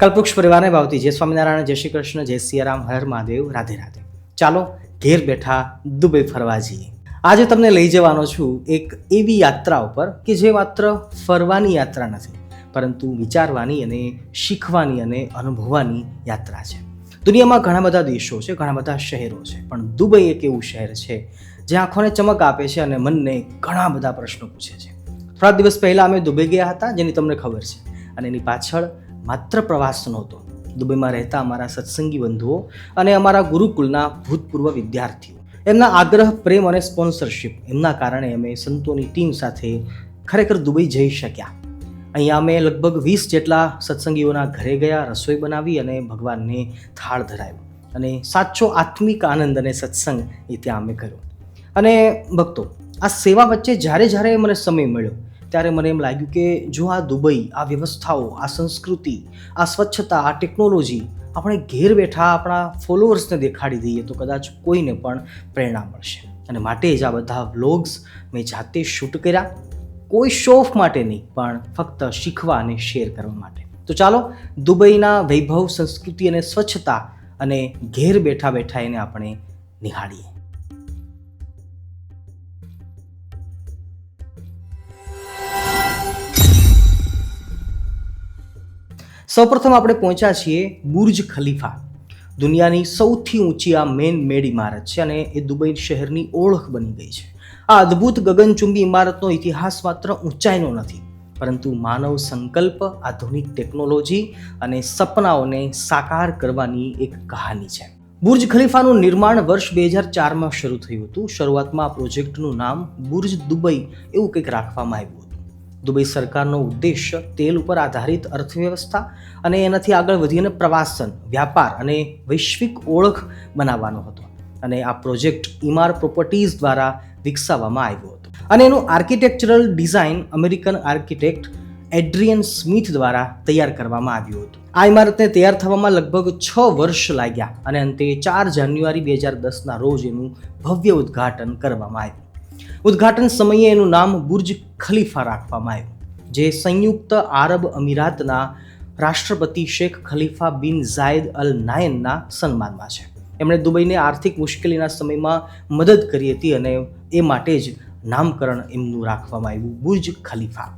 કલ્પવૃક્ષ પરિવારને ભાવતી જય સ્વામિનારાયણ, જય શ્રી કૃષ્ણ, જય સિયારામ, હર મહાદેવ, રાધે રાધે. ચાલો ઘેર બેઠા દુબઈ ફરવા જઈએ. આજે તમને લઈ જવાનો છું એક એવી યાત્રા ઉપર કે જે માત્ર ફરવાની યાત્રા નથી, પરંતુ વિચારવાની અને શીખવાની અને અનુભવવાની યાત્રા છે. દુનિયામાં ઘણા બધા દેશો છે, ઘણા બધા શહેરો છે, પણ દુબઈ એક એવું શહેર છે જે આંખોને ચમક આપે છે અને મનને ઘણા બધા પ્રશ્નો પૂછે છે. થોડા દિવસ પહેલાં અમે દુબઈ ગયા હતા, જેની તમને ખબર છે, અને એની પાછળ માત્ર પ્રવાસ નહોતો. દુબઈમાં રહેતા અમારા સત્સંગી બંધુઓ અને અમારા ગુરુકુલના ભૂતપૂર્વ વિદ્યાર્થીઓ, એમના આગ્રહ, પ્રેમ અને સ્પોન્સરશિપ, એમના કારણે અમે સંતોની ટીમ સાથે ખરેખર દુબઈ જઈ શક્યા. અહીંયા અમે લગભગ 20 જેટલા સત્સંગીઓના ઘરે ગયા, રસોઈ બનાવી અને ભગવાનને થાળ ધરાવ્યો, અને સાચો આત્મિક આનંદ અને સત્સંગ એ ત્યાં અમે કર્યો. અને ભક્તો, આ સેવા વચ્ચે જ્યારે મને સમય મળ્યો ત્યારે મને એમ લાગ્યું કે જો આ દુબઈ, આ વ્યવસ્થાઓ, આ સંસ્કૃતિ, આ સ્વચ્છતા, આ ટેકનોલોજી આપણે ઘેર બેઠા આપણા ફોલોઅર્સને દેખાડી દઈએ તો કદાચ કોઈને પણ પ્રેરણા મળશે. અને માટે જ આ બધા વ્લોગ્સ મેં જાતે શૂટ કર્યા, કોઈ શો ઓફ માટે નહીં, પણ ફક્ત શીખવા અને શેર કરવા માટે. તો ચાલો દુબઈના વૈભવ, સંસ્કૃતિ અને સ્વચ્છતા અને ઘેર બેઠા એને આપણે નિહાળીએ. સૌપ્રથમ આપણે પહોંચ્યા છીએ બુર્જ ખલીફા. દુનિયાની સૌથી ઊંચી આ મેન મેડ ઇમારત છે અને એ દુબઈ શહેરની ઓળખ બની ગઈ છે. આ અદ્ભુત ગગનચુંબી ઇમારતનો ઇતિહાસ માત્ર ઊંચાઈનો નથી, પરંતુ માનવ સંકલ્પ, આધુનિક ટેકનોલોજી અને સપનાઓને સાકાર કરવાની એક કહાની છે. બુર્જ ખલીફાનું નિર્માણ વર્ષ 2004માં શરૂ થયું હતું. શરૂઆતમાં આ પ્રોજેક્ટનું નામ બુર્જ દુબઈ એવું કંઈક રાખવામાં આવ્યું હતું. દુબઈ સરકારનો ઉદ્દેશ્ય તેલ ઉપર આધારિત અર્થવ્યવસ્થા અને એનાથી આગળ વધીને પ્રવાસન, વ્યાપાર અને વૈશ્વિક ઓળખ બનાવવાનો હતો. અને આ પ્રોજેક્ટ ઇમાર પ્રોપર્ટીઝ દ્વારા વિકસાવવામાં આવ્યો હતો. અને એનું architectural design American architect Adrian Smith દ્વારા તૈયાર કરવામાં આવ્યું હતું. આ ઇમારતને તૈયાર થવામાં લગભગ 6 વર્ષ લાગ્યા અને અંતે 4 જાન્યુઆરી 2010ના રોજ એનું ભવ્ય ઉદ્ઘાટન કરવામાં આવ્યું. ઉદ્ઘાટન સમયે એનું નામ બુર્જ ખલીફા રાખવામાં આવ્યું, જે સંયુક્ત આરબ અમીરાતના રાષ્ટ્રપતિ શેખ ખલીફા બિન ઝાયદ અલ નાયનના સન્માનમાં છે. એમણે દુબઈને આર્થિક મુશ્કેલીના સમયમાં મદદ કરી હતી અને એ માટે જ નામકરણ એમનું રાખવામાં આવ્યું, બુર્જ ખલીફા.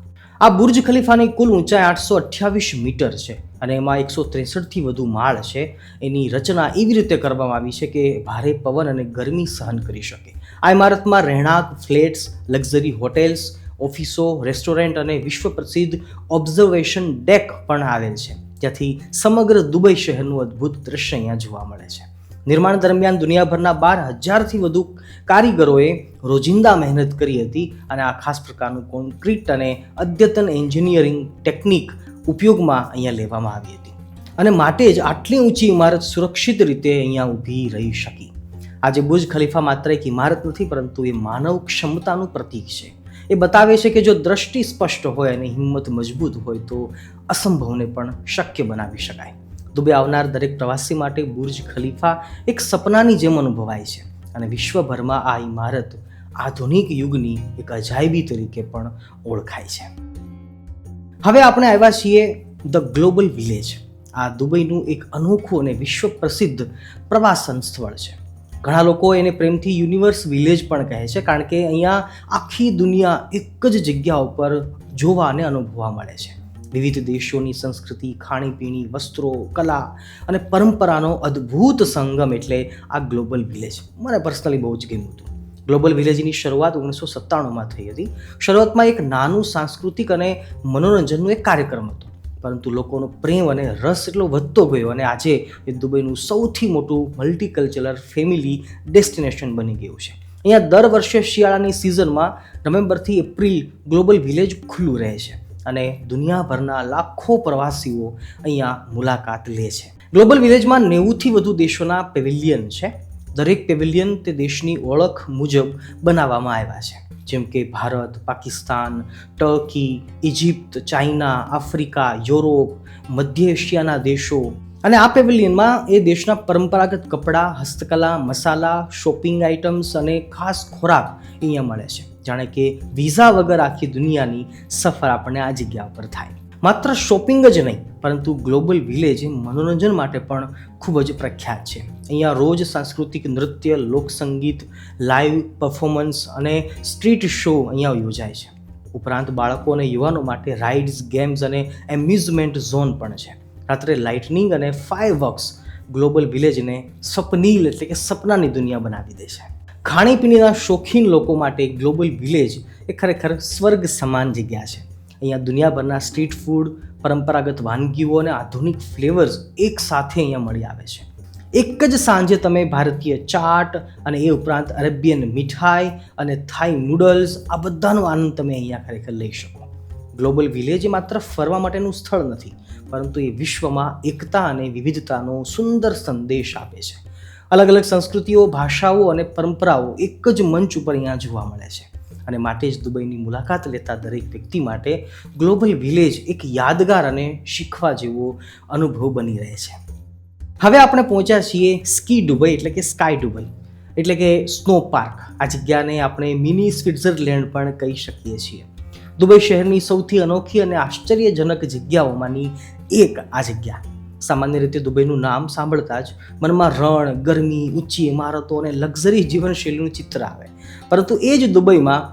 આ બુર્જ ખલીફાની કુલ ઊંચાઈ 828 મીટર છે અને એમાં 163થી વધુ માળ છે. એની રચના એવી રીતે કરવામાં આવી છે કે ભારે પવન અને ગરમી સહન કરી શકે. આ ઇમારતમાં રહેણાંક, ફ્લેટ્સ, લક્ઝરી હોટેલ્સ, ઓફિસો, રેસ્ટોરન્ટ અને વિશ્વ પ્રસિદ્ધ ઓબ્ઝર્વેશન ડેક પણ આવેલ છે, જ્યાંથી સમગ્ર દુબઈ શહેરનું અદ્ભુત દ્રશ્ય અહીંયા જોવા મળે છે. નિર્માણ દરમિયાન દુનિયાભરના 12,000થી વધુ કારીગરોએ રોજિંદા મહેનત કરી હતી અને આ ખાસ પ્રકારનું કોન્ક્રીટ અને અદ્યતન એન્જિનિયરિંગ ટેકનિક ઉપયોગમાં અહીંયા લેવામાં આવી હતી. અને માટે જ આટલી ઊંચી ઇમારત સુરક્ષિત રીતે અહીંયા ઊભી રહી શકી. આજે બુર્જ ખલીફા માત્ર એક ઇમારત નથી, પરંતુ એ માનવ ક્ષમતાનું પ્રતીક છે. એ બતાવે છે કે જો દ્રષ્ટિ સ્પષ્ટ હોય અને હિંમત મજબૂત હોય તો અસંભવને પણ શક્ય બનાવી શકાય. દુબઈ આવનાર દરેક પ્રવાસી માટે બુર્જ ખલીફા એક સપનાની જેમ અનુભવાય છે અને વિશ્વભરમાં આ ઇમારત આધુનિક યુગની એક અજાયબી તરીકે પણ ઓળખાય છે. હવે આપણે આવ્યા છીએ ધ ગ્લોબલ વિલેજ. આ દુબઈનું એક અનોખું અને વિશ્વ પ્રસિદ્ધ પ્રવાસન સ્થળ છે. ઘણા લોકો એને પ્રેમથી યુનિવર્સ વિલેજ પણ કહે છે, કારણ કે અહીંયા આખી દુનિયા એક જ જગ્યા ઉપર જોવા અને અનુભવવા મળે છે. વિવિધ દેશોની સંસ્કૃતિ, ખાણીપીણી, વસ્ત્રો, કલા અને પરંપરાનો અદ્ભુત સંગમ એટલે આ ગ્લોબલ વિલેજ. મને પર્સનલી બહુ જ ગમ્યું હતું. ગ્લોબલ વિલેજની શરૂઆત 1997માં થઈ હતી. શરૂઆતમાં એક નાનું સાંસ્કૃતિક અને મનોરંજનનું એક કાર્યક્રમ હતો, પરંતુ લોકોનો પ્રેમ અને રસ એટલો વધતો ગયો અને આજે એ દુબઈનું સૌથી મોટું મલ્ટીકલ્ચરલ ફેમિલી ડેસ્ટિનેશન બની ગયું છે. અહીંયા દર વર્ષે શિયાળાની સિઝનમાં નવેમ્બરથી એપ્રિલ ગ્લોબલ વિલેજ ખુલ્લું રહે છે અને દુનિયાભરના લાખો પ્રવાસીઓ અહીંયા મુલાકાત લે છે. ગ્લોબલ વિલેજમાં 90થી વધુ દેશોના પેવિલિયન છે. દરેક પેવિલિયન તે દેશની ઓળખ મુજબ બનાવવામાં આવ્યા છે, જેમ કે Bharat, Pakistan, turkey, Egypt, China, Africa, Europe, મધ્ય એશિયાના દેશો. અને આ પેવિલિયનમાં એ દેશના પરંપરાગત કપડાં, હસ્તકલા, મસાલા, શોપિંગ આઇટમ્સ અને ખાસ ખોરાક અહીંયા મળે છે. જાણે કે વિઝા વગર આખી દુનિયાની સફર આપણને આ જગ્યા પર થાય. માત્ર શોપિંગ જ નહીં પરંતુ ગ્લોબલ વિલેજ મનોરંજન માટે પણ ખૂબ જ પ્રખ્યાત છે. અહીંયા રોજ સાંસ્કૃતિક નૃત્ય, લોકસંગીત, લાઈવ પરફોર્મન્સ અને સ્ટ્રીટ શો અહીંયા યોજાય છે. ઉપરાંત બાળકો અને યુવાનો માટે રાઇડ્સ, ગેમ્સ અને એમ્યુઝમેન્ટ ઝોન પણ છે. રાત્રે લાઇટનિંગ અને ફાયરવર્ક્સ ગ્લોબલ વિલેજને સપનીલ એટલે કે સપનાની દુનિયા બનાવી દે છે. ખાણીપીણીના શોખીન લોકો માટે ગ્લોબલ વિલેજ એ ખરેખર સ્વર્ગ સમાન જગ્યા છે. અહીંયા દુનિયાભરના સ્ટ્રીટ ફૂડ, પરંપરાગત વાનગીઓ અને આધુનિક ફ્લેવર્સ એક સાથે અહીંયા મળી આવે છે. એક જ સાંજે તમે ભારતીય ચાટ અને એ ઉપરાંત અરેબિયન મીઠાઈ અને થાઈ નૂડલ્સ આ બધાનો આનંદ તમે અહીંયા ખરેખર લઈ શકો. ગ્લોબલ વિલેજ એ માત્ર ફરવા માટેનું સ્થળ નથી, પરંતુ એ વિશ્વમાં એકતા અને વિવિધતાનો સુંદર સંદેશ આપે છે. અલગ અલગ સંસ્કૃતિઓ, ભાષાઓ અને પરંપરાઓ એક જ મંચ ઉપર અહીંયા જોવા મળે છે. અને માટે જ દુબઈની મુલાકાત લેતા દરેક વ્યક્તિ માટે ગ્લોબલ વિલેજ એક યાદગાર અને શીખવા જેવો અનુભવ બની રહે છે. હવે આપણે પહોંચ્યા છીએ સ્કી દુબઈ એટલે કે સ્કાય દુબઈ એટલે કે સ્નો પાર્ક. આ જગ્યાને આપણે મિની સ્વિટ્ઝરલેન્ડ પણ કહી શકીએ છીએ. દુબઈ શહેરની સૌથી અનોખી અને આશ્ચર્યજનક જગ્યાઓમાંની એક આ જગ્યા. સામાન્ય રીતે દુબઈનું નામ સાંભળતા જ મનમાં રણ, ગરમી, ઊંચી ઇમારતો અને લક્ઝરી જીવનશૈલીનું ચિત્ર આવે. પરંતુ એ જ દુબઈમાં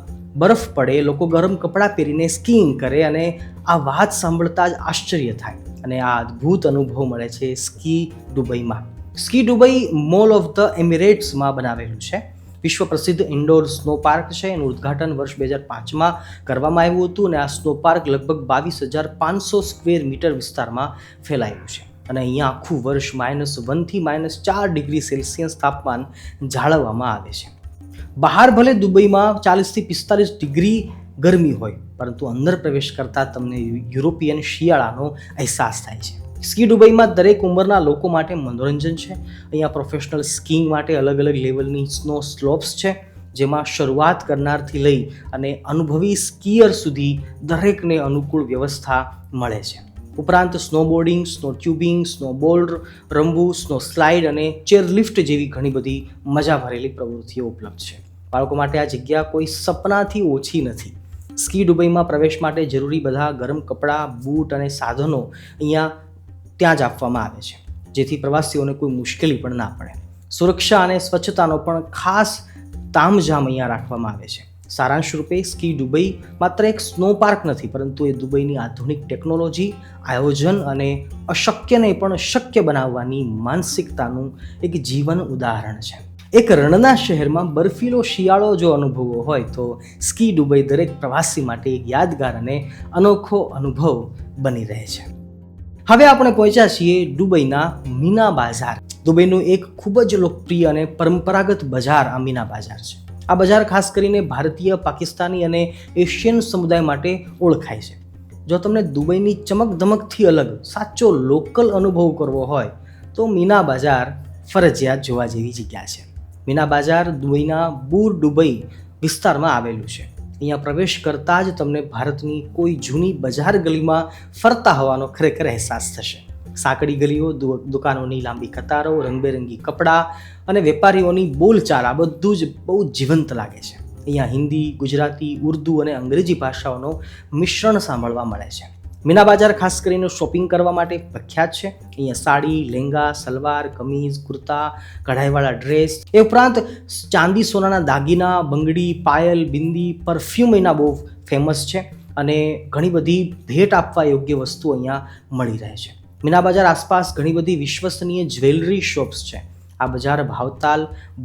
બરફ પડે, લોકો ગરમ કપડાં પહેરીને સ્કીઇંગ કરે અને આ વાત સાંભળતા જ આશ્ચર્ય થાય. અને આ અદ્ભુત અનુભવ મળે છે સ્કી દુબઈમાં. Ski Dubai mall of the એમિરેટ્સમાં બનાવેલું છે. વિશ્વ પ્રસિદ્ધ ઇન્ડોર સ્નો પાર્ક છે. એનું ઉદ્ઘાટન વર્ષ 2005માં કરવામાં આવ્યું હતું અને આ સ્નો પાર્ક લગભગ 22,500 સ્ક્વેર મીટર વિસ્તારમાં ફેલાયેલું છે. અને અહીંયા આખું વર્ષ -1 થી -4 ડિગ્રી સેલ્સિયસ તાપમાન જાળવવામાં આવે છે. બહાર ભલે દુબઈમાં 40 થી 45 ડિગ્રી ગરમી હોય, પરંતુ અંદર પ્રવેશ કરતાં તમને યુરોપિયન શિયાળાનો અહેસાસ થાય છે. સ્કી દુબઈમાં દરેક ઉંમરના લોકો માટે મનોરંજન છે. અહીંયા પ્રોફેશનલ સ્કીઇંગ માટે અલગ અલગ લેવલની સ્નો સ્લોપ્સ છે, જેમાં શરૂઆત કરનારથી લઈ અને અનુભવી સ્કીયર સુધી દરેકને અનુકૂળ વ્યવસ્થા મળે છે. ઉપરાંત સ્નોબોર્ડિંગ, સ્નો ટ્યુબિંગ, સ્નોબોલ રમવું, સ્નો સ્લાઇડ અને ચેરલિફ્ટ જેવી ઘણી બધી મજા ભરેલી પ્રવૃત્તિઓ ઉપલબ્ધ છે. બાળકો માટે આ જગ્યા કોઈ સપનાથી ઓછી નથી. સ્કી દુબઈમાં પ્રવેશ માટે જરૂરી બધા ગરમ કપડાં, બૂટ અને સાધનો અહીંયા ત્યાં જ આપવામાં આવે છે, જેથી પ્રવાસીઓને કોઈ મુશ્કેલી પણ ના પડે. સુરક્ષા અને સ્વચ્છતાનો પણ ખાસ તામઝામ અહીંયા રાખવામાં આવે છે. સારાંશ રૂપે સ્કી દુબઈ માત્ર એક સ્નો પાર્ક નથી, પરંતુ એ દુબઈની આધુનિક ટેકનોલોજી, આયોજન અને અશક્યને પણ શક્ય બનાવવાની માનસિકતાનું એક જીવન ઉદાહરણ છે. એક રણના શહેરમાં બર્ફીલો શિયાળો જો અનુભવો હોય તો સ્કી દુબઈ દરેક પ્રવાસી માટે એક યાદગાર અને અનોખો અનુભવ બની રહે છે. હવે આપણે પહોંચ્યા છીએ દુબઈના મીના બાઝાર. દુબઈનું એક ખૂબ જ લોકપ્રિય અને પરંપરાગત બજાર આ મીના બાજાર છે. આ બજાર ખાસ કરીને ભારતીય, પાકિસ્તાની અને એશિયન સમુદાય માટે ઓળખાય છે. જો તમને દુબઈની ચમકધમકથી અલગ સાચો લોકલ અનુભવ કરવો હોય તો મીના બાજાર ફરજિયાત જોવા જેવી જગ્યા છે. મીના બાજાર દુબઈના બુર દુબઈ વિસ્તારમાં આવેલું છે. અહીંયા પ્રવેશ કરતાં જ તમને ભારતની કોઈ જૂની બજાર ગલીમાં ફરતા હોવાનો ખરેખર અહેસાસ થશે. સાંકડી ગલીઓ, દુકાનોની લાંબી કતારો, રંગબેરંગી કપડાં અને વેપારીઓની બોલચાલ આ બધું જ બહુ જીવંત લાગે છે. અહીંયા હિન્દી, ગુજરાતી, ઉર્દુ અને અંગ્રેજી ભાષાઓનો મિશ્રણ સાંભળવા મળે છે. મીના બાજાર ખાસ કરીને શોપિંગ કરવા માટે પ્રખ્યાત છે. અહીંયા સાડી, લહેંગા, સલવાર, કમીઝ, કુર્તા, કઢાઈવાળા ડ્રેસ, એ ઉપરાંત ચાંદી સોનાના દાગીના, બંગડી, પાયલ, બિંદી, પરફ્યુમ અહીંના બહુ ફેમસ છે અને ઘણી બધી ભેટ આપવા યોગ્ય વસ્તુઓ અહીંયા મળી રહે છે. મીના બજાર આસપાસ ઘણી બધી વિશ્વસનીય જ્વેલરી શોપ્સ છે. આ બજાર ભાવતાલ,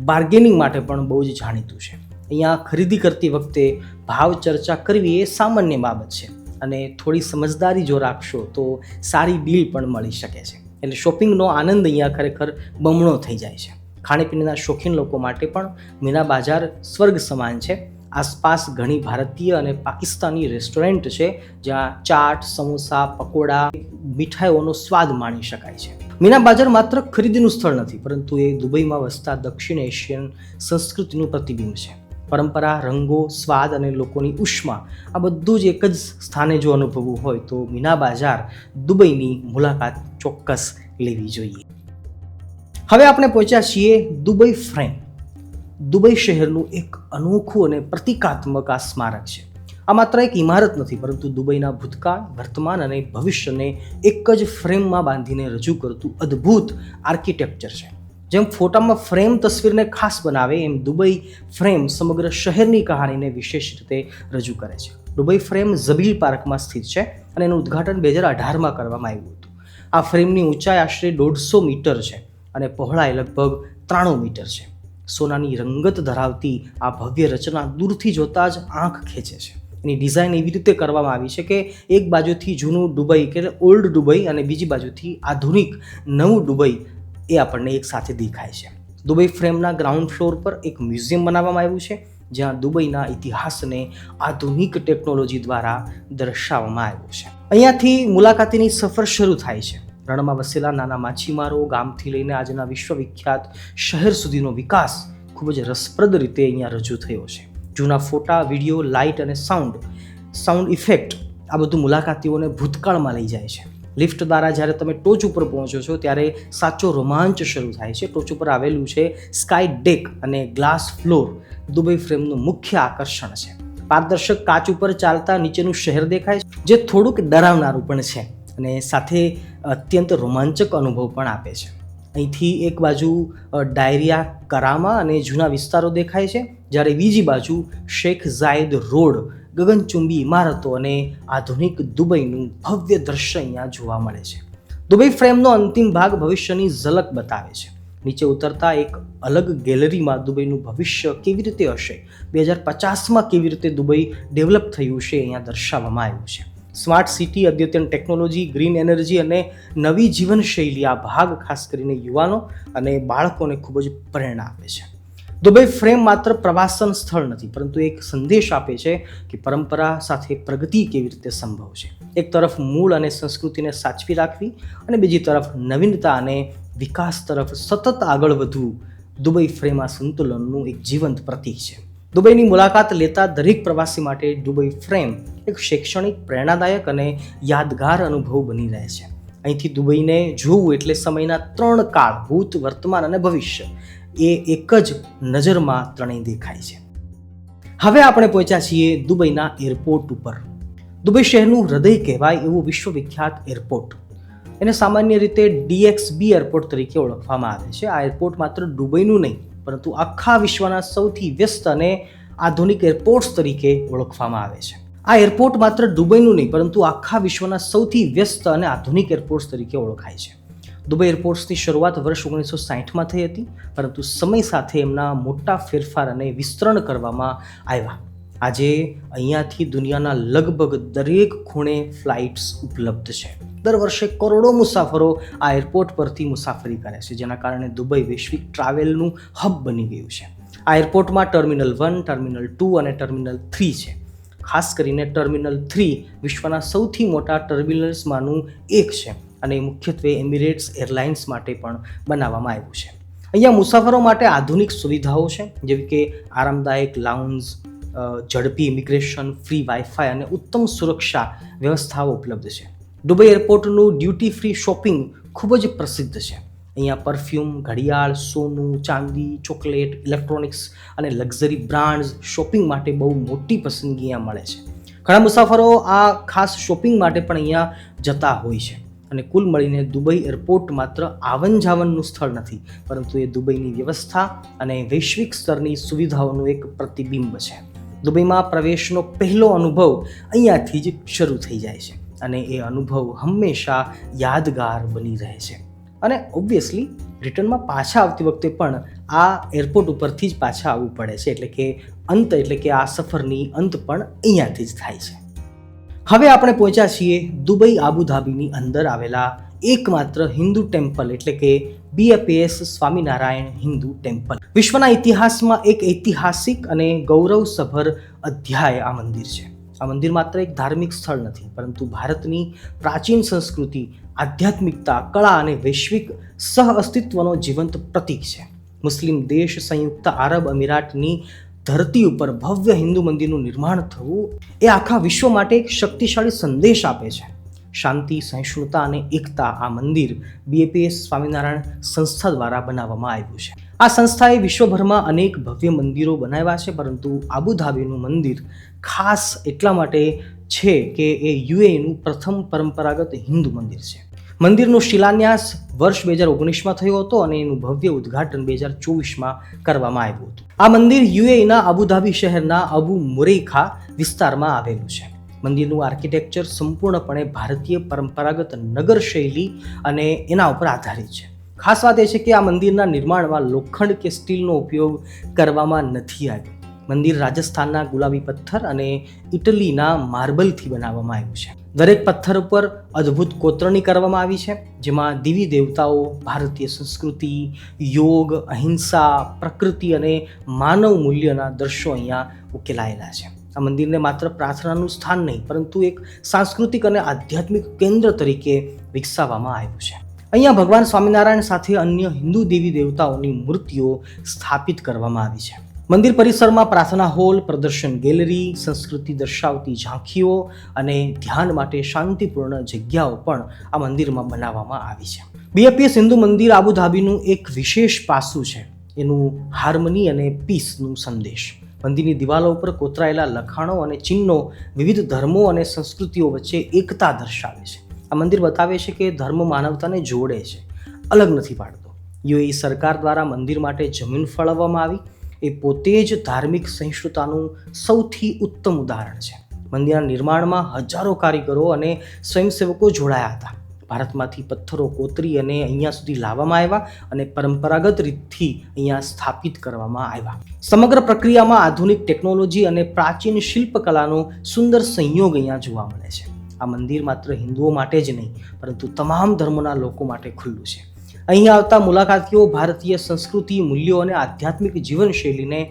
બાર્ગેનિંગ માટે પણ બહુ જ જાણીતું છે. અહીંયા ખરીદી કરતી વખતે ભાવ ચર્ચા કરવી એ સામાન્ય બાબત છે અને થોડી સમજદારી જો રાખશો તો સારી ડીલ પણ મળી શકે છે. એટલે શોપિંગનો આનંદ અહીંયા ખરેખર બમણો થઈ જાય છે. ખાણીપીણીના શોખીન લોકો માટે પણ મીના બાજાર સ્વર્ગ સમાન છે. આસપાસ ઘણી ભારતીય અને પાકિસ્તાની રેસ્ટોરન્ટ છે જ્યાં ચાટ, સમોસા, પકોડા, મીઠાઈઓનો સ્વાદ માણી શકાય છે. મીના બાજાર માત્ર ખરીદીનું સ્થળ નથી, પરંતુ એ દુબઈમાં વસતા દક્ષિણ એશિયન સંસ્કૃતિનું પ્રતિબિંબ છે. પરંપરા, રંગો, સ્વાદ અને લોકોની ઉષ્મા આ બધું જ એક જ સ્થાને જો અનુભવવું હોય તો મીના બાજાર દુબઈની મુલાકાત ચોક્કસ લેવી જોઈએ. હવે આપણે પહોંચ્યા છીએ દુબઈ ફ્રેમ. દુબઈ શહેરનું એક અનોખું અને પ્રતિકાત્મક આ સ્મારક છે. આ માત્ર એક ઇમારત નથી, પરંતુ દુબઈના ભૂતકાળ, વર્તમાન અને ભવિષ્યને એક જ ફ્રેમમાં બાંધીને રજૂ કરતું અદ્ભુત આર્કિટેક્ચર છે. જેમ ફોટામાં ફ્રેમ તસવીરને ખાસ બનાવે, એમ દુબઈ ફ્રેમ સમગ્ર શહેરની કહાનીને વિશેષ રીતે રજૂ કરે છે. દુબઈ ફ્રેમ ઝબીલ પાર્કમાં સ્થિત છે અને એનું ઉદ્ઘાટન 2018માં કરવામાં આવ્યું હતું. આ ફ્રેમની ઊંચાઈ આશરે 150 મીટર છે અને પહોળાઈ લગભગ 93 મીટર છે. સોનાની રંગત ધરાવતી આ ભવ્ય રચના દૂરથી જોતા જ આંખ ખેંચે છે. એની ડિઝાઇન એવી રીતે કરવામાં આવી છે કે એક બાજુથી જૂનું દુબઈ કે ઓલ્ડ દુબઈ અને બીજી બાજુથી આધુનિક નવું દુબઈ એ આપણને એક સાથે દેખાય છે. દુબઈ ફ્રેમના ગ્રાઉન્ડ ફ્લોર પર એક મ્યુઝિયમ બનાવવામાં આવ્યું છે, જ્યાં દુબઈના ઇતિહાસને આધુનિક ટેકનોલોજી દ્વારા દર્શાવવામાં આવ્યો છે. અહીંયાથી મુલાકાતીની સફર શરૂ થાય છે. રણમાં વસેલા નાના માછીમારો ગામથી લઈને આજના વિશ્વવિખ્યાત શહેર સુધીનો વિકાસ ખૂબ જ રસપ્રદ રીતે અહીંયા રજૂ થયો છે. જૂના ફોટા, વિડીયો, લાઇટ અને સાઉન્ડ ઇફેક્ટ આ બધું મુલાકાતીઓને ભૂતકાળમાં લઈ જાય છે. લિફ્ટ દ્વારા જ્યારે તમે ટોચ ઉપર પહોંચો છો ત્યારે સાચો રોમાંચ શરૂ થાય છે. ટોચ ઉપર આવેલું છે સ્કાય ડેક અને ગ્લાસ ફ્લોર દુબઈ ફ્રેમનું મુખ્ય આકર્ષણ છે. પારદર્શક કાચ ઉપર ચાલતા નીચેનું શહેર દેખાય છે, જે થોડુંક ડરાવનારું પણ છે અને સાથે અત્યંત રોમાંચક અનુભવ પણ આપે છે. અહીંથી એક બાજુ ડાયરિયા કરામા અને જૂના વિસ્તારો દેખાય છે, જ્યારે બીજી બાજુ શેખ ઝાયદ રોડ, ગગનચુંબી ઇમારતો અને આધુનિક દુબઈનું ભવ્ય દ્રશ્ય અહીંયા જોવા મળે છે. દુબઈ ફ્રેમનો અંતિમ ભાગ ભવિષ્યની ઝલક બતાવે છે. નીચે ઉતરતા એક અલગ ગેલેરીમાં દુબઈનું ભવિષ્ય કેવી રીતે હશે, 2050માં કેવી રીતે દુબઈ ડેવલપ થયું છે અહીંયા દર્શાવવામાં આવ્યું છે. સ્માર્ટ સિટી, અદ્યતન ટેકનોલોજી, ગ્રીન એનર્જી અને નવી જીવનશૈલી આ ભાગ ખાસ કરીને યુવાનો અને બાળકોને ખૂબ જ પ્રેરણા આપે છે. દુબઈ ફ્રેમ માત્ર પ્રવાસન સ્થળ નથી, પરંતુ એક સંદેશ આપે છે કે પરંપરા સાથે પ્રગતિ કેવી રીતે સંભવ છે. એક તરફ મૂળ અને સંસ્કૃતિને સાચવી રાખવી અને બીજી તરફ નવીનતા અને વિકાસ તરફ સતત આગળ વધવું દુબઈ ફ્રેમ આ સંતુલનનું એક જીવંત પ્રતીક છે. દુબઈની મુલાકાત લેતા દરેક પ્રવાસી માટે દુબઈ ફ્રેમ એક શૈક્ષણિક, પ્રેરણાદાયક અને યાદગાર અનુભવ બની રહે છે. અહીંથી દુબઈને જોવું એટલે સમયના 3 કાળ, ભૂત, વર્તમાન અને ભવિષ્ય એ એક જ નજરમાં ત્રણેય દેખાય છે. હવે આપણે પહોંચ્યા છીએ દુબઈના એરપોર્ટ ઉપર. દુબઈ શહેરનું હૃદય કહેવાય એવું વિશ્વવિખ્યાત એરપોર્ટ. એને સામાન્ય રીતે DXB એરપોર્ટ તરીકે ઓળખવામાં આવે છે. આ એરપોર્ટ માત્ર દુબઈનું નહીં, પરંતુ આખા વિશ્વના સૌથી વ્યસ્ત અને આધુનિક એરપોર્ટ્સ તરીકે ઓળખવામાં આવે છે. આ એરપોર્ટ માત્ર દુબઈનું નહીં, પરંતુ આખા વિશ્વના સૌથી વ્યસ્ત અને આધુનિક એરપોર્ટ્સ તરીકે ઓળખાય છે. દુબઈ એરપોર્ટ્સની શરૂઆત વર્ષ 1960માં થઈ હતી, પરંતુ સમય સાથે એમના મોટા ફેરફાર અને વિસ્તરણ કરવામાં આવ્યા. આજે અહીંયાથી દુનિયાના લગભગ દરેક ખૂણે ફ્લાઇટ્સ ઉપલબ્ધ છે. દર વર્ષે કરોડો મુસાફરો આ એરપોર્ટ પરથી મુસાફરી કરે છે, જેના કારણે દુબઈ વૈશ્વિક ટ્રાવેલનું હબ બની ગયું છે. આ એરપોર્ટમાં ટર્મિનલ 1, ટર્મિનલ 2 અને ટર્મિનલ 3 છે. ખાસ કરીને ટર્મિનલ 3 વિશ્વના સૌથી મોટા ટર્મિનલ્સમાંનું એક છે અને મુખ્યત્વે એમિરેટ્સ એરલાઇન્સ માટે પણ બનાવવામાં આવ્યું છે. અહીંયા મુસાફરો માટે આધુનિક સુવિધાઓ છે, જેવી કે આરામદાયક લાઉન્જ, ઝડપી ઇમિગ્રેશન, ફ્રી વાઈફાઈ અને ઉત્તમ સુરક્ષા વ્યવસ્થાઓ ઉપલબ્ધ છે. દુબઈ એરપોર્ટનું ડ્યુટી ફ્રી શોપિંગ ખૂબ જ પ્રસિદ્ધ છે. અહીંયા પરફ્યુમ, ઘડિયાળ, સોનું, ચાંદી, ચોકલેટ, ઇલેક્ટ્રોનિક્સ અને લક્ઝરી બ્રાન્ડ્સ શોપિંગ માટે બહુ મોટી પસંદગી અહીંયા મળે છે. ઘણા મુસાફરો આ ખાસ શોપિંગ માટે પણ અહીંયા જતા હોય છે. અને કુલ મળીને દુબઈ એરપોર્ટ માત્ર આવન-જાવનનું સ્થળ નથી, પરંતુ એ દુબઈની વ્યવસ્થા અને વૈશ્વિક સ્તરની સુવિધાઓનું એક પ્રતિબિંબ છે. દુબઈમાં પ્રવેશનો પહેલો અનુભવ અહીંયાથી જ શરૂ થઈ જાય છે અને એ અનુભવ હંમેશા યાદગાર બની રહે છે. અને ઓબ્વિયસલી રિટર્નમાં પાછા આવતી વખતે પણ આ એરપોર્ટ ઉપરથી જ પાછા આવવું પડે છે, એટલે કે આ સફરની અંત પણ અહીંયાથી જ થાય છે. હવે આપણે પહોંચ્યા છીએ દુબઈ આબુધાબીની અંદર આવેલા એકમાત્ર હિન્દુ ટેમ્પલ, એટલે કે BAPS સ્વામિનારાયણ હિન્દુ ટેમ્પલ. વિશ્વના ઇતિહાસમાં એક ઐતિહાસિક અને ગૌરવસભર અધ્યાય આ મંદિર છે. આ મંદિર માત્ર એક ધાર્મિક સ્થળ નથી, પરંતુ ભારતની પ્રાચીન સંસ્કૃતિ, આધ્યાત્મિકતા, કળા અને વૈશ્વિક સહઅસ્તિત્વનો જીવંત પ્રતીક છે. મુસ્લિમ દેશ સંયુક્ત આરબ અમીરાતની ધરતી ઉપર ભવ્ય હિન્દુ મંદિરનું નિર્માણ થવું એ આખા વિશ્વ માટે એક શક્તિશાળી સંદેશ આપે છે. શાંતિ, સહિષ્ણુતા અને એકતા આ મંદિર BAPS સ્વામિનારાયણ સંસ્થા દ્વારા બનાવવામાં આવ્યું છે. આ સંસ્થાએ વિશ્વભરમાં અનેક ભવ્ય મંદિરો બનાવ્યા છે, પરંતુ આબુધાબીનું મંદિર ખાસ એટલા માટે છે કે એ UAEનું પ્રથમ પરંપરાગત હિન્દુ મંદિર છે. મંદિરનો શિલાન્યાસ વર્ષ 2019માં થયો હતો અને એનું ભવ્ય ઉદ્ઘાટન 2024માં કરવામાં આવ્યું હતું. આ મંદિર UAEના આબુધાબી શહેરના અબુ મુરૈખા વિસ્તારમાં આવેલું છે. મંદિરનું આર્કિટેક્ચર સંપૂર્ણપણે ભારતીય પરંપરાગત નગર શૈલી અને એના ઉપર આધારિત છે. ખાસ વાત એ છે કે આ મંદિરના નિર્માણમાં લોખંડ કે સ્ટીલનો ઉપયોગ કરવામાં નથી આવ્યો. મંદિર રાજસ્થાનના ગુલાબી પથ્થર અને ઇટલીના માર્બલથી બનાવવામાં આવ્યું છે. દરેક પથ્થર ઉપર અદ્ભુત કોતરણી કરવામાં આવી છે, જેમાં દેવી દેવતાઓ, ભારતીય સંસ્કૃતિ, યોગ, અહિંસા, પ્રકૃતિ અને માનવ મૂલ્યના દ્રશ્યો અહીંયા ઉકેલાયેલા છે. આ મંદિરને માત્ર પ્રાર્થનાનું સ્થાન નહીં, પરંતુ એક સાંસ્કૃતિક અને આધ્યાત્મિક કેન્દ્ર તરીકે વિકસાવવામાં આવ્યું છે. અહીંયા ભગવાન સ્વામિનારાયણ સાથે અન્ય હિન્દુ દેવી દેવતાઓની મૂર્તિઓ સ્થાપિત કરવામાં આવી છે. મંદિર પરિસરમાં પ્રાર્થના હોલ, પ્રદર્શન ગેલેરી, સંસ્કૃતિ દર્શાવતી ઝાંખીઓ અને ધ્યાન માટે શાંતિપૂર્ણ જગ્યાઓ પણ આ મંદિરમાં બનાવવામાં આવી છે. BAPS હિન્દુ મંદિર આબુધાબીનું એક વિશેષ પાસું છે એનું હાર્મની અને પીસનું સંદેશ. મંદિરની દિવાલો ઉપર કોતરાયેલા લખાણો અને ચિહ્નો વિવિધ ધર્મો અને સંસ્કૃતિઓ વચ્ચે એકતા દર્શાવે છે. આ મંદિર બતાવે છે કે ધર્મ માનવતાને જોડે છે, અલગ નથી પાડતો. UAE સરકાર દ્વારા મંદિર માટે જમીન ફાળવવામાં આવી એ પોતે જ ધાર્મિક સહિષ્ણુતાનું સૌથી ઉત્તમ ઉદાહરણ છે. મંદિરના નિર્માણમાં હજારો કારીગરો અને સ્વયંસેવકો જોડાયા હતા. ભારતમાંથી પથ્થરો કોતરી અને અહીંયા સુધી લાવવામાં આવ્યા અને પરંપરાગત રીતથી અહીંયા સ્થાપિત કરવામાં આવ્યા. સમગ્ર પ્રક્રિયામાં આધુનિક ટેકનોલોજી અને પ્રાચીન શિલ્પકલાનો સુંદર સંયોગ અહીંયા જોવા મળે છે. આ મંદિર માત્ર હિન્દુઓ માટે જ નહીં, પરંતુ તમામ ધર્મોના લોકો માટે ખુલ્લું છે. અહીં આવતા મુલાકાતીઓ ભારતીય સંસ્કૃતિ, મૂલ્યો અને આધ્યાત્મિક જીવનશૈલીને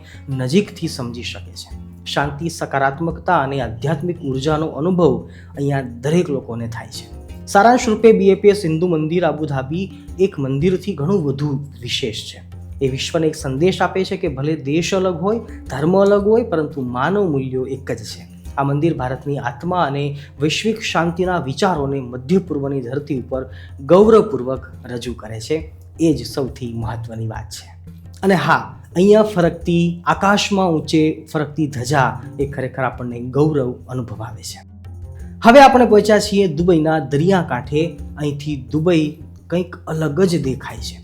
નજીકથી સમજી શકે છે. શાંતિ, સકારાત્મકતા અને આધ્યાત્મિક ઉર્જાનો અનુભવ અહીંયા દરેક લોકોને થાય છે. સારાંશ રૂપે BAPS હિન્દુ મંદિર આબુધાબી એક મંદિરથી ઘણું વધુ વિશેષ છે. એ વિશ્વને એક સંદેશ આપે છે કે ભલે દેશ અલગ હોય, ધર્મ અલગ હોય, પરંતુ માનવ મૂલ્યો એક જ છે. આ મંદિર ભારતની આત્મા અને વૈશ્વિક શાંતિના વિચારોને મધ્ય પૂર્વની ધરતી ઉપર ગૌરવપૂર્વક રજૂ કરે છે. એ જ સૌથી મહત્વની વાત છે. અને હા, અહીંયા ફરકતી આકાશમાં ઊંચે ફરકતી ધજા એ ખરેખર આપણને ગૌરવ અનુભવાવે છે. હવે આપણે પહોંચ્યા છીએ દુબઈના દરિયાકાંઠે. અહીંથી દુબઈ કંઈક અલગ જ દેખાય છે.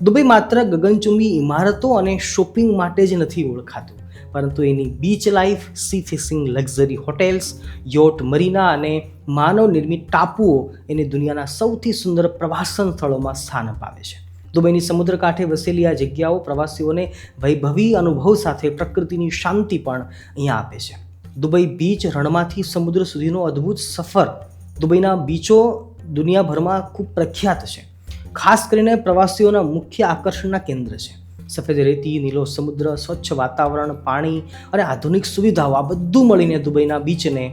દુબઈ માત્ર ગગનચુંબી ઇમારતો અને શોપિંગ માટે જ નથી ઓળખાતું, પરંતુ એની beach life, sea facing luxury hotels, yacht marina અને માનવ નિર્મિત ટાપુઓ એને દુનિયાના સૌથી સુંદર પ્રવાસન સ્થળોમાં સ્થાન અપાવે છે. દુબઈની સમુદ્ર કાંઠે વસેલી આ જગ્યાઓ પ્રવાસીઓને વૈભવી અનુભવ સાથે પ્રકૃતિની શાંતિ પણ અહીંયા આપે છે. દુબઈ બીચ રણમાંથી સમુદ્ર સુધીનો અદ્ભુત સફર. દુબઈના બીચો દુનિયાભરમાં ખૂબ પ્રખ્યાત છે. ખાસ કરીને પ્રવાસીઓના મુખ્ય આકર્ષણના કેન્દ્ર છે. સફેદ રેતી, નીલો સમુદ્ર, સ્વચ્છ વાતાવરણ, પાણી અને આધુનિક સુવિધાઓ આ બધું મળીને દુબઈના બીચને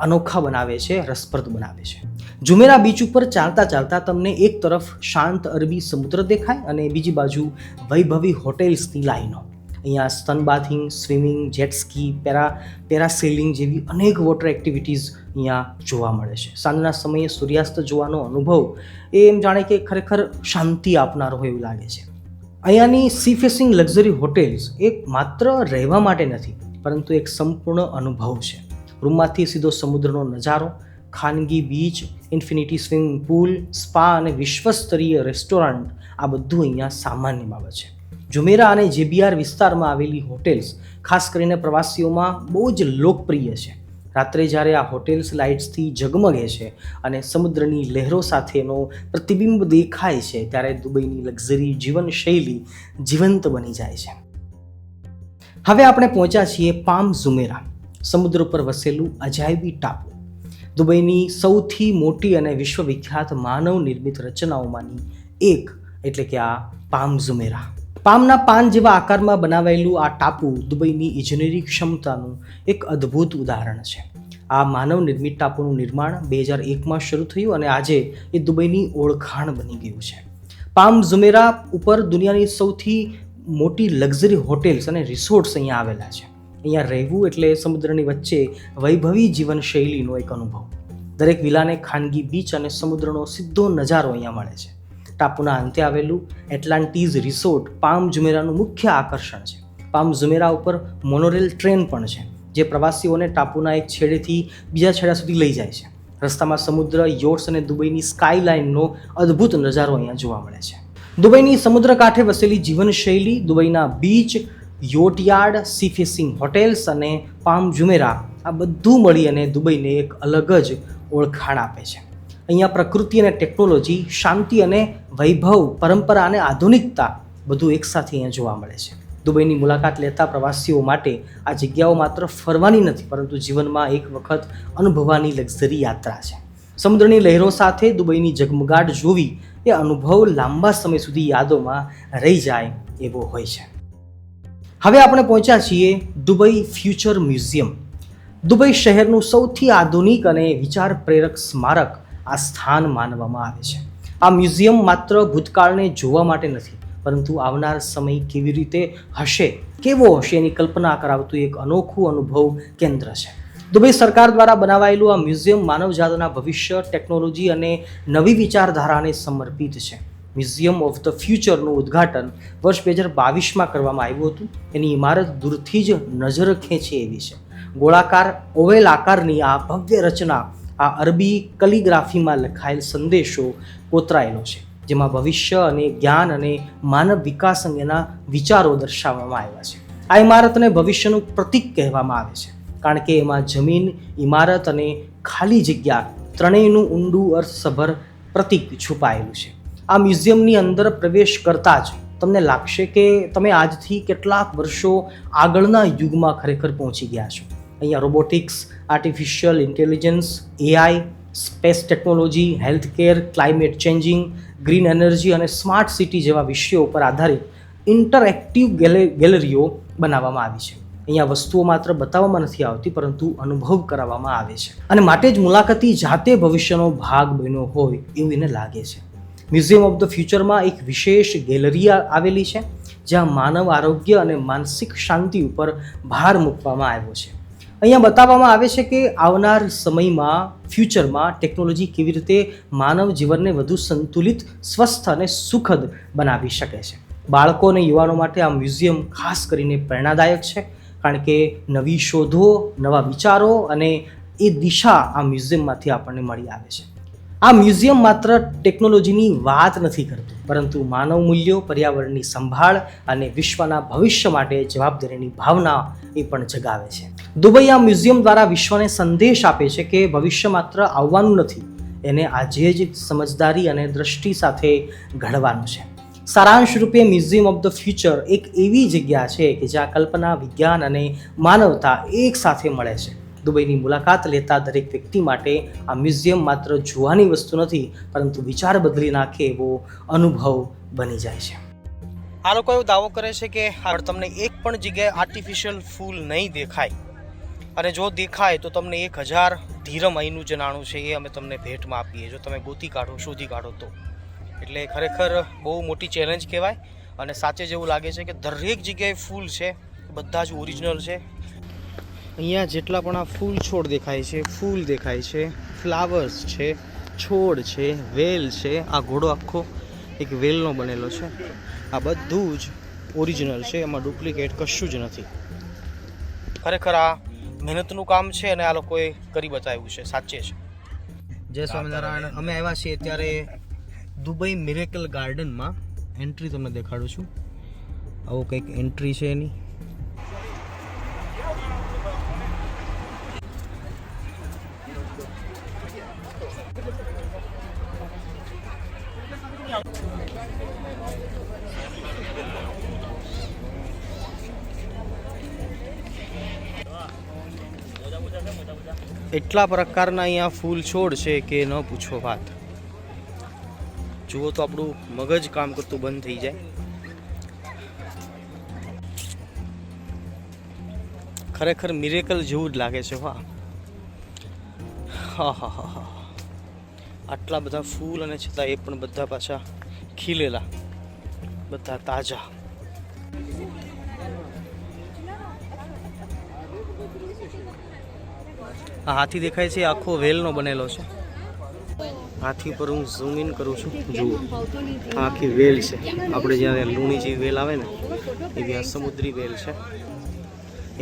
અનોખા બનાવે છે, રસપ્રદ બનાવે છે. જુમેરા બીચ ઉપર ચાલતા ચાલતા તમને એક તરફ શાંત અરબી સમુદ્ર દેખાય અને બીજી બાજુ વૈભવી હોટેલ્સની લાઈનો. અહીંયા સ્તન bathing, swimming, jet ski, parasailing જેવી અનેક વોટર એક્ટિવિટીઝ અહીંયા જોવા મળે છે. સાંજના સમયે સૂર્યાસ્ત જોવાનો અનુભવ એ એમ જાણે કે ખરેખર શાંતિ આપનારો હોય એવું લાગે છે. અહીંયાની સી ફેસિંગ લક્ઝરી હોટેલ્સ એક માત્ર રહેવા માટે નથી, પરંતુ એક સંપૂર્ણ અનુભવ છે. રૂમમાંથી સીધો સમુદ્રનો નજારો, ખાનગી beach, infinity swimming pool, spa અને વિશ્વસ્તરીય રેસ્ટોરન્ટ આ બધું અહીંયા સામાન્ય બાબત છે. જુમેરા અને JBR વિસ્તારમાં આવેલી હોટેલ્સ ખાસ કરીને પ્રવાસીઓમાં બહુ જ લોકપ્રિય છે. રાત્રે જ્યારે આ હોટેલ્સ લાઇટ્સથી ઝગમગે છે અને સમુદ્રની લહેરો સાથેનો પ્રતિબિંબ દેખાય છે, ત્યારે દુબઈની લક્ઝરી જીવનશૈલી જીવંત બની જાય છે. હવે આપણે પહોંચ્યા છીએ પામ ઝુમેરા, સમુદ્ર પર વસેલું અજાયબી ટાપુ. દુબઈની સૌથી મોટી અને વિશ્વવિખ્યાત માનવ નિર્મિત રચનાઓમાંની એક એટલે કે આ પામ ઝુમેરા. પામના પાન જેવા આકારમાં બનાવાયેલું આ ટાપુ દુબઈની ઇજનેરી ક્ષમતાનું એક અદ્ભુત ઉદાહરણ છે. આ માનવ નિર્મિત ટાપુનું નિર્માણ 2001માં શરૂ થયું અને આજે એ દુબઈની ઓળખાણ બની ગયું છે. પામ ઝુમેરા ઉપર દુનિયાની સૌથી મોટી લક્ઝરી હોટેલ્સ અને રિસોર્ટ્સ અહીંયા આવેલા છે. અહીંયા રહેવું એટલે સમુદ્રની વચ્ચે વૈભવી જીવનશૈલીનો એક અનુભવ. દરેક વિલાને ખાનગી બીચ અને સમુદ્રનો સીધો નજારો અહીંયા મળે છે. ટાપુના અંતે આવેલું એટલાન્ટીઝ રિસોર્ટ પામ જુમેરાનું મુખ્ય આકર્ષણ છે. પામ જુમેરા ઉપર મોનોરેલ ટ્રેન પણ છે, જે પ્રવાસીઓને ટાપુના એક છેડેથી બીજા છેડા સુધી લઈ જાય છે. રસ્તામાં સમુદ્ર, યોટ્સ અને દુબઈની સ્કાયલાઇનનો અદ્ભુત નજારો અહીંયા જોવા મળે છે. દુબઈની સમુદ્ર કાંઠે વસેલી જીવનશૈલી, દુબઈના બીચ, યોટયાર્ડ, સી ફેસિંગ હોટેલ્સ અને પામ જુમેરા આ બધું મળી અને દુબઈને એક અલગ જ ઓળખાણ આપે છે. અહીંયા પ્રકૃતિ અને ટેકનોલોજી, શાંતિ અને વૈભવ, પરંપરા અને આધુનિકતા બધું એકસાથે અહીંયા જોવા મળે છે. દુબઈની મુલાકાત લેતા પ્રવાસીઓ માટે આ જગ્યાઓ માત્ર ફરવાની નથી, પરંતુ જીવનમાં એક વખત અનુભવવાની લક્ઝરી યાત્રા છે. સમુદ્રની લહેરો સાથે દુબઈની ઝગમગાટ જોવી એ અનુભવ લાંબા સમય સુધી યાદોમાં રહી જાય એવો હોય છે. હવે આપણે પહોંચ્યા છીએ દુબઈ ફ્યુચર મ્યુઝિયમ. દુબઈ શહેરનું સૌથી આધુનિક અને વિચાર પ્રેરક સ્મારક આ સ્થાન માનવામાં આવે છે. આ મ્યુઝિયમ માત્ર ભૂતકાળને જોવા માટે નથી, પરંતુ આવનાર સમય કેવી રીતે હશે, કેવો હશે એની કલ્પના કરાવતું એક અનોખું અનુભવ કેન્દ્ર છે. દુબઈ સરકાર દ્વારા બનાવાયેલું આ મ્યુઝિયમ માનવજાતના ભવિષ્ય, ટેકનોલોજી અને નવી વિચારધારાને સમર્પિત છે. મ્યુઝિયમ ઓફ ધ ફ્યુચરનું ઉદ્ઘાટન વર્ષ 2022માં કરવામાં આવ્યું હતું. એની ઇમારત દૂરથી જ નજર ખેંચે એવી છે. ગોળાકાર ઓવેલ આકારની આ ભવ્ય રચના આ અરબી કલિગ્રાફીમાં લખાયેલ સંદેશો કોતરાયેલો છે, જેમાં ભવિષ્ય અને જ્ઞાન અને માનવ વિકાસ અંગેના વિચારો દર્શાવવામાં આવ્યા છે. આ ઇમારતને ભવિષ્યનું પ્રતીક કહેવામાં આવે છે, કારણ કે એમાં જમીન, ઇમારત અને ખાલી જગ્યા ત્રણેયનું ઊંડું અર્થસભર પ્રતીક છુપાયેલું છે. આ મ્યુઝિયમની અંદર પ્રવેશ કરતાં જ તમને લાગશે કે તમે આજથી કેટલાક વર્ષો આગળના યુગમાં ખરેખર પહોંચી ગયા છો. અહીંયા robotics, artificial intelligence, AI, space technology, healthcare, climate changing, green energy અને સ્માર્ટ સિટી જેવા વિષયો પર આધારિત ઇન્ટરેક્ટિવ ગેલેરીઓ બનાવવામાં આવી છે. અહીંયા વસ્તુઓ માત્ર બતાવવામાં નથી આવતી, પરંતુ અનુભવ કરાવવામાં આવે છે, અને માટે જ મુલાકાતી જાતે ભવિષ્યનો ભાગ બન્યો હોય એવું એને લાગે છે. મ્યુઝિયમ ઓફ ધ ફ્યુચરમાં એક વિશેષ ગેલેરી આવેલી છે, જ્યાં માનવ આરોગ્ય અને માનસિક શાંતિ ઉપર ભાર મૂકવામાં આવ્યો છે. અહીંયા બતાવવામાં આવે છે કે આવનાર સમયમાં, ફ્યુચરમાં ટેકનોલોજી કેવી રીતે માનવ જીવનને વધુ સંતુલિત, સ્વસ્થ અને સુખદ બનાવી શકે છે. બાળકો અને યુવાનો માટે આ મ્યુઝિયમ ખાસ કરીને પ્રેરણાદાયક છે, કારણ કે નવી શોધો, નવા વિચારો અને એ દિશા આ મ્યુઝિયમમાંથી આપણને મળી આવે છે. આ મ્યુઝિયમ માત્ર ટેકનોલોજીની વાત નથી કરતું, પરંતુ માનવ મૂલ્યો, પર્યાવરણની સંભાળ અને વિશ્વના ભવિષ્ય માટે જવાબદારીની ભાવના એ પણ જગાવે છે. દુબઈ આ મ્યુઝિયમ દ્વારા વિશ્વને સંદેશ આપે છે કે ભવિષ્ય માત્ર આવવાનું નથી, એને આજે જ સમજદારી અને દ્રષ્ટિ સાથે ઘડવાનું છે. સારાંશ રૂપે મ્યુઝિયમ ઓફ ધ ફ્યુચર એક એવી જગ્યા છે કે જ્યાં કલ્પના, વિજ્ઞાન અને માનવતા એક સાથે મળે છે. દુબઈની મુલાકાત લેતા દરેક વ્યક્તિ માટે આ મ્યુઝિયમ માત્ર જોવાની વસ્તુ નથી, પરંતુ વિચાર બદલી નાખે એવો અનુભવ બની જાય છે. આ લોકો એવો દાવો કરે છે કે તમને એક પણ જગ્યાએ આર્ટિફિશિયલ ફૂલ નહીં દેખાય, અને જો દેખાય તો તમને 1000 ધીરમ અહીંનું જે નાણું છે એ અમે તમને ભેટમાં આપીએ, જો તમે ગોતી કાઢો, શોધી કાઢો તો. એટલે ખરેખર બહુ મોટી ચેલેન્જ કહેવાય, અને સાચે જેવું લાગે છે કે દરેક જગ્યાએ ફૂલ છે, બધા જ ઓરિજિનલ છે. અહીંયા જેટલા પણ આ ફૂલ છોડ દેખાય છે, ફૂલ દેખાય છે, ફ્લાવર્સ છે, છોડ છે, વેલ છે, આ ઘોડો આખો એક વેલનો બનેલો છે, આ બધું જ ઓરિજિનલ છે, એમાં ડુપ્લિકેટ કશું જ નથી. ખરેખર આ મહેનતનું કામ છે, અને આ લોકોએ કરી બતાવ્યું છે, સાચે છે. જય સ્વામિનારાયણ. અમે આવ્યા છીએ અત્યારે દુબઈ મિરેકલ ગાર્ડનમાં. એન્ટ્રી તમને દેખાડું છું. આવો કંઈક એન્ટ્રી છે એની. એટલા પ્રકારના અહીંયા ફૂલ છોડ છે કે ન પૂછો વાત. જુઓ તો આપણું મગજ કામ કરતું બંધ થઈ જાય. ખરેખર મિરેકલ જેવું જ લાગે છે. વાહ, હા હા હા હા. આટલા બધા ફૂલ અને છતાં એ પણ બધા પાછા ખીલેલા, બધા તાજા. આ હાથી દેખાય છે આખો વેલનો બનેલો છે. હાથી પર હું ઝૂમ ઇન કરું છું. જુઓ આખી વેલ છે. આપણે જ્યારે લુણી જેવી વેલ આવે ને એવી આ સમુદ્રી વેલ છે,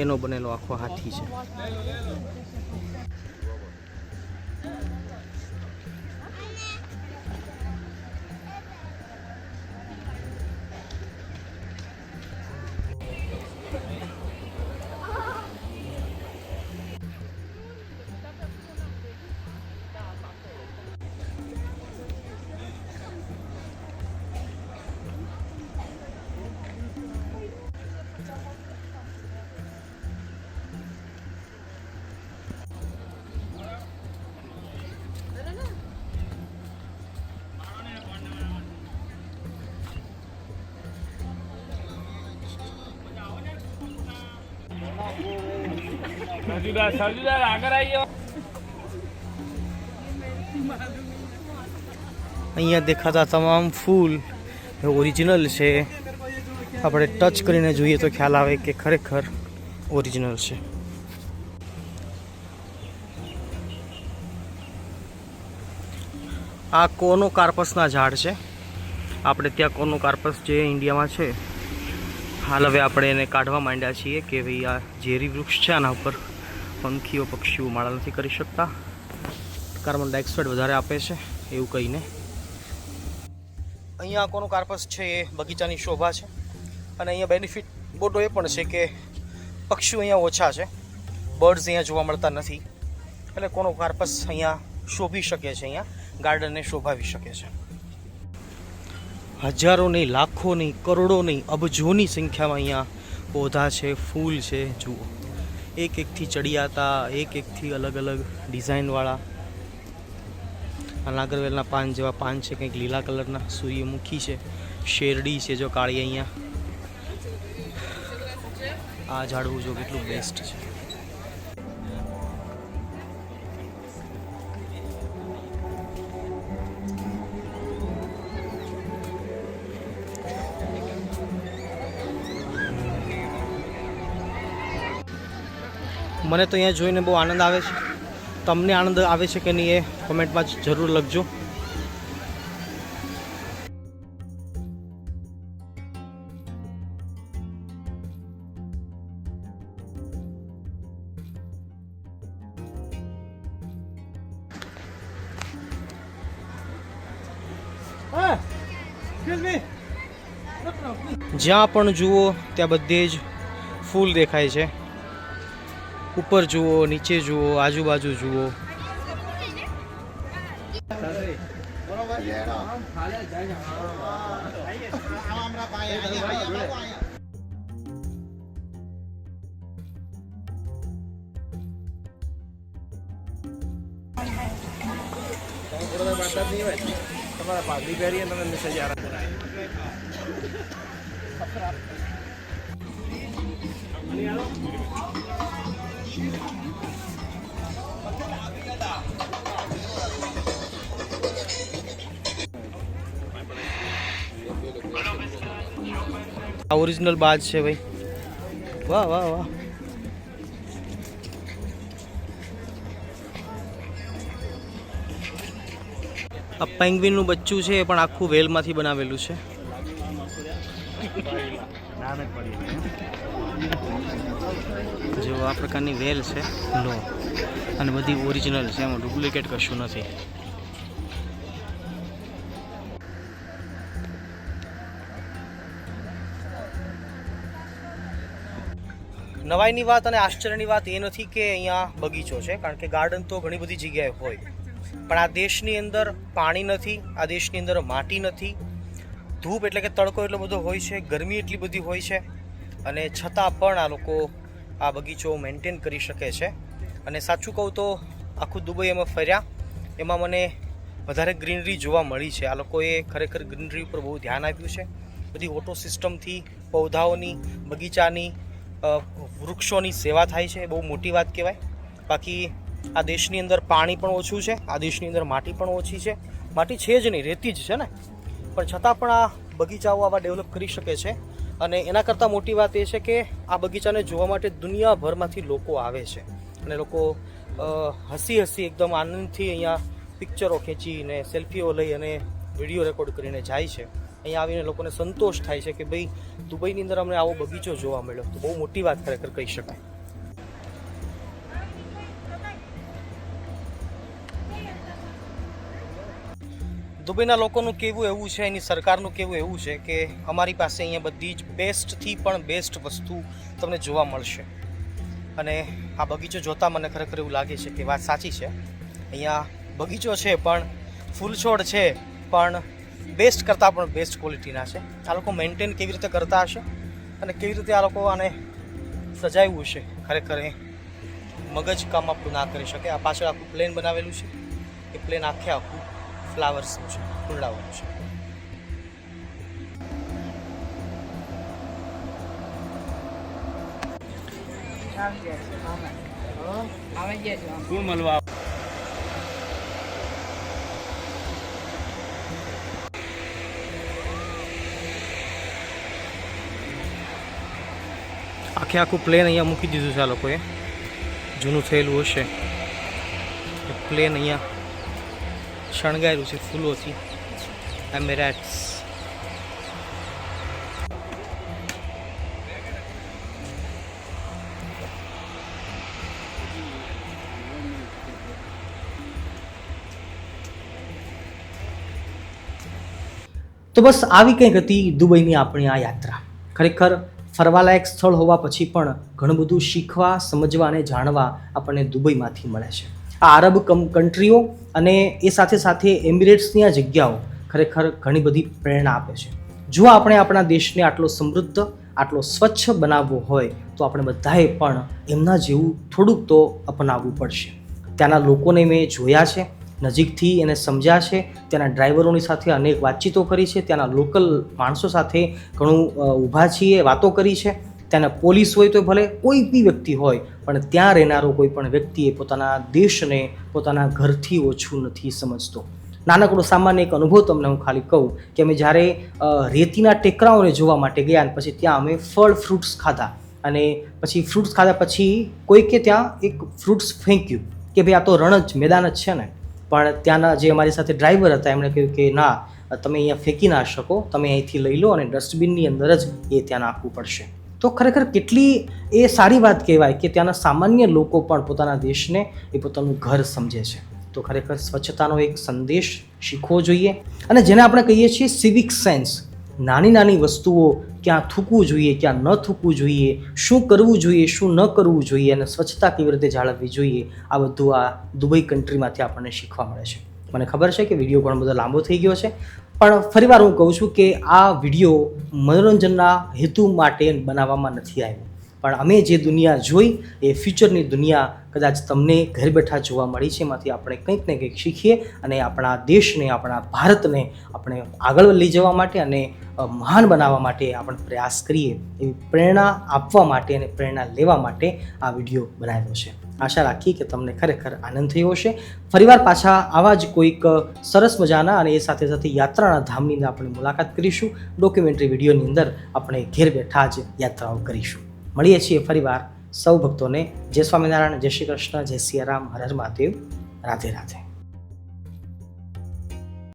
એનો બનેલો આખો હાથી છે. અહીંયા દેખાતા તમામ ફૂલ ઓરિજિનલ છે. આપણે ટચ કરીને જોઈએ તો ખ્યાલ આવે કે ખરેખર ઓરિજિનલ છે. આ કોનો કાર્પસના ઝાડ છે. આપણે ત્યાં કોનો કાર્પસ જે ઇન્ડિયામાં છે, હાલ હવે આપણે એને કાઢવા માંડ્યા છીએ કે ભાઈ આ ઝેરી વૃક્ષ છે, આના ઉપર પંખીઓ પક્ષીઓ માળા નથી કરી શકતા, કાર્બન ડાયોક્સાઇડ વધારે આપે છે એવું કહીને. અહીંયા કોનો કાર્પસ છે એ બગીચાની શોભા છે. અને અહીંયા બેનિફિટ મોટો એ પણ છે કે પક્ષીઓ અહીંયા ઓછા છે, બર્ડ્સ અહીંયા જોવા મળતા નથી, એટલે કોનો કાર્પસ અહીંયા શોભી શકે છે, અહીંયા ગાર્ડનને શોભાવી શકે છે. હજારો નહીં, લાખો નહીં, કરોડો નહીં, અબજોની સંખ્યામાં અહીંયા પૌધા છે, ફૂલ છે. જુઓ એક એકથી ચડિયાતા, એક એકથી અલગ અલગ ડિઝાઇનવાળા. આ નાગરવેલના પાન જેવા પાન છે, કંઈક લીલા કલરના, સૂર્યમુખી છે, શેરડી છે જો કાળી. અહીંયા આ ઝાડવું જો કેટલું બેસ્ટ છે. મને તો અહીંયા જોઈને બહુ આનંદ આવે છે. તમને આનંદ આવે છે કે નહીં એ કોમેન્ટમાં જરૂર લખજો. જ્યાં પણ જુઓ ત્યાં બધે જ ફૂલ દેખાય છે. ઉપર જુઓ, નીચે જુઓ, આજુબાજુ જુઓ. તમારા પાઘડી પહેરીએ તમે મેસેજ ઓરિજિનલ બાજ છે ભાઈ. વાહ વાહ વાહ. આ પેંગ્વિનનું બચ્ચું છે એ પણ આખું વેલમાંથી બનાવેલું છે. જો આ પ્રકારની વેલ છે લો, અને બધી ઓરિજિનલ છે, એમાં ડુપ્લિકેટ કશું નથી. નવાઈની વાત અને આશ્ચર્યની વાત એ નથી કે અહીંયા બગીચો છે, કારણ કે ગાર્ડન તો ઘણી બધી જગ્યાએ હોય, પણ આ દેશની અંદર પાણી નથી, આ દેશની અંદર માટી નથી, ધૂપ એટલે કે તડકો એટલો બધો હોય છે, ગરમી એટલી બધી હોય છે, અને છતાં પણ આ લોકો આ બગીચો મેન્ટેન કરી શકે છે. અને સાચું કહું તો આખું દુબઈ એમાં ફર્યા, એમાં મને વધારે ગ્રીનરી જોવા મળી છે. આ લોકોએ ખરેખર ગ્રીનરી ઉપર બહુ ધ્યાન આપ્યું છે. બધી ઓટો સિસ્ટમથી પૌધાઓની, બગીચાની, વૃક્ષોની સેવા થાય છે. બહુ મોટી વાત કહેવાય. બાકી આ દેશની અંદર પાણી પણ ઓછું છે, આ દેશની અંદર માટી પણ ઓછી છે, માટી છે જ નહીં, રેતી જ છે ને, પણ છતાં પણ આ બગીચાઓ આવા ડેવલપ કરી શકે છે. અને એના કરતાં મોટી વાત એ છે કે આ બગીચાને જોવા માટે દુનિયાભરમાંથી લોકો આવે છે, અને લોકો હસી એકદમ આનંદથી અહીંયા પિક્ચરો ખેંચીને સેલ્ફીઓ લઈ અને વિડીયો રેકોર્ડ કરીને જાય છે. અહીંયા આવીને લોકોને સંતોષ થાય છે કે ભાઈ દુબઈની અંદર અમને આવો બગીચો જોવા મળ્યો, તો બહુ મોટી વાત ખરેખર કહી શકાય. દુબઈના લોકોનું કહેવું એવું છે, એની સરકારનું કહેવું એવું છે કે અમારી પાસે અહીંયા બધી જ બેસ્ટથી પણ બેસ્ટ વસ્તુ તમને જોવા મળશે. અને આ બગીચો જોતાં મને ખરેખર એવું લાગે છે કે વાત સાચી છે. અહીંયા બગીચો છે પણ ફૂલછોડ છે પણ બેસ્ટ કરતાં પણ બેસ્ટ ક્વોલિટીના છે. આ લોકો મેન્ટેન કેવી રીતે કરતા હશે અને કેવી રીતે આ લોકો આને સજાવ્યું છે, ખરેખર એ મગજ કામ આપણું ના કરી શકે. આ પાછળ આખું પ્લેન બનાવેલું છે, એ પ્લેન આખું ફ્લાવર્સનું છે, ફૂલડાઓનું છે. આખું પ્લેન અહીંયા મૂકી દીધું છે આ લોકોએ. જૂનું થયેલું હશે એ પ્લેન અહીંયા શણગાર્યું છે ફૂલોથી. એમિરેટ્સ. તો બસ આવી કંઈક હતી દુબઈની આપણી આ યાત્રા. ખરેખર ફરવાલાયક સ્થળ હોવા પછી પણ ઘણું બધું શીખવા, સમજવા અને જાણવા આપણને દુબઈમાંથી મળે છે. આ આરબ કન્ટ્રીઓ અને એ સાથે સાથે એમિરેટ્સની આ જગ્યાઓ ખરેખર ઘણી બધી પ્રેરણા આપે છે. જો આપણે આપણા દેશને આટલો સમૃદ્ધ, આટલો સ્વચ્છ બનાવવો હોય તો આપણે બધાએ પણ એમના જેવું થોડુંક તો અપનાવવું પડશે. ત્યાંના લોકોને મેં જોયા છે, નજીકથી એને સમજ્યા છે, ત્યાંના ડ્રાઈવરોની સાથે અનેક વાતચીતો કરી છે, ત્યાંના લોકલ માણસો સાથે ઘણું ઊભા છીએ, વાતો કરી છે. ત્યાંના પોલીસ હોય તો ભલે કોઈ બી વ્યક્તિ હોય, પણ ત્યાં રહેનારો કોઈ પણ વ્યક્તિએ પોતાના દેશને પોતાના ઘરથી ઓછું નથી સમજતો. નાનકડો સામાન્ય એક અનુભવ તમને હું ખાલી કહું કે અમે જ્યારે રેતીના ટેકરાઓને જોવા માટે ગયા અને પછી ત્યાં અમે ફ્રૂટ્સ ખાધા અને પછી ફ્રૂટ્સ ખાધા પછી કોઈકે ત્યાં એક ફ્રૂટ્સ ફેંક્યું કે ભાઈ આ તો રણ જ મેદાન જ છે ને. પણ ત્યાંના જે અમારી સાથે ડ્રાઈવર હતા એમણે કહ્યું કે ના, તમે અહીંયા ફેંકી ના શકો, તમે અહીંથી લઈ લો અને ડસ્ટબિનની અંદર જ એ ત્યાં નાખવું પડશે. તો ખરેખર કેટલી એ સારી વાત કહેવાય કે ત્યાંના સામાન્ય લોકો પણ પોતાના દેશને એ પોતાનું ઘર સમજે છે. તો ખરેખર સ્વચ્છતાનો એક સંદેશ શીખવો જોઈએ. અને જેને આપણે કહીએ છીએ સિવિક સેન્સ, નાની નાની વસ્તુઓ ક્યાં થૂકવું જોઈએ, ક્યાં ન થૂકવું જોઈએ, શું કરવું જોઈએ, શું ન કરવું જોઈએ અને સ્વચ્છતા કેવી રીતે જાળવવી જોઈએ, આ બધું આ દુબઈ કન્ટ્રીમાંથી આપણને શીખવા મળે છે. મને ખબર છે કે વિડીયો ઘણો બધો લાંબો થઈ ગયો છે, પણ ફરીવાર હું કહું છું કે આ વિડીયો મનોરંજનના હેતુ માટે બનાવવામાં નથી આવ્યો. પણ અમે જે દુનિયા જોઈ એ ફ્યુચરની દુનિયા કદાચ તમને ઘર બેઠા જોવા મળી છે. એમાંથી આપણે કંઈક ને કંઈક શીખીએ અને આપણા દેશને, આપણા ભારતને આપણે આગળ લઈ જવા માટે અને મહાન બનાવવા માટે આપણે પ્રયાસ કરીએ, એવી પ્રેરણા આપવા માટે અને પ્રેરણા લેવા માટે આ વિડીયો બનાવ્યો છે. આશા રાખી કે તમને ખરેખર આનંદ થયો હશે. ફરીવાર પાછા આવા જ કોઈક સરસ મજાના અને એ સાથે સાથે યાત્રાના ધામની અંદર આપણે મુલાકાત કરીશું. ડોક્યુમેન્ટરી વિડીયોની અંદર આપણે ઘેર બેઠા જ યાત્રાઓ કરીશું. મળીએ છીએ ફરીવાર. સૌ ભક્તોને જય સ્વામિનારાયણ, જય શ્રી કૃષ્ણ, જય સિયારામ, હર હર મહાદેવ, રાધે રાધે.